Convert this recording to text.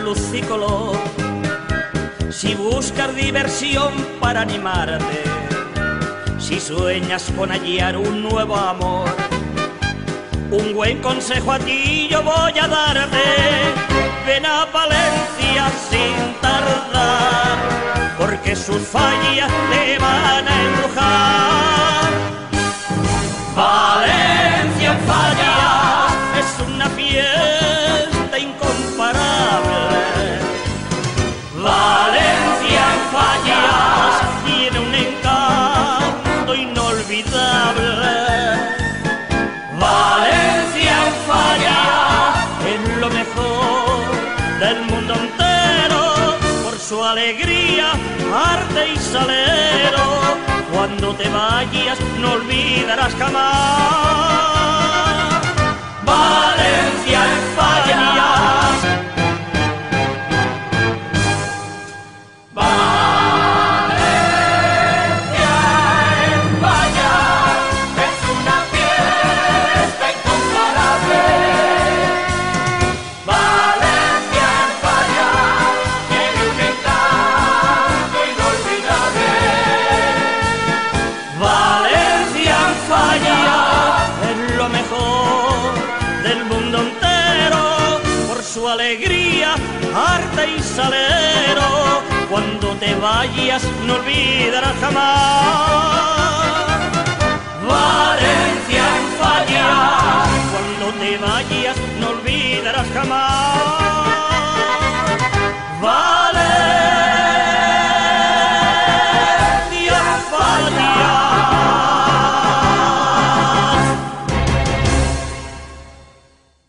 luz y color. Si buscas diversión para animarte, si sueñas con hallar un nuevo amor, un buen consejo a ti yo voy a darte. Ven a Palencia sin tardar, porque sus fallas te van a embrujar. Valencia en fallas es una fiesta incomparable. Valencia en fallas tiene un encanto inolvidable. Valencia en fallas es lo mejor del mundo entero, por su alegría, arte y salero. Cuando te vayas no olvidarás jamás Valencia en fallas. Valencia en fallas es una fiesta incomparable. Valencia en fallas tiene un encanto inolvidable. Valencia en fallas es lo mejor del mundo entero, por su alegría, arte y salero. Cuando te vayas no olvidarás jamás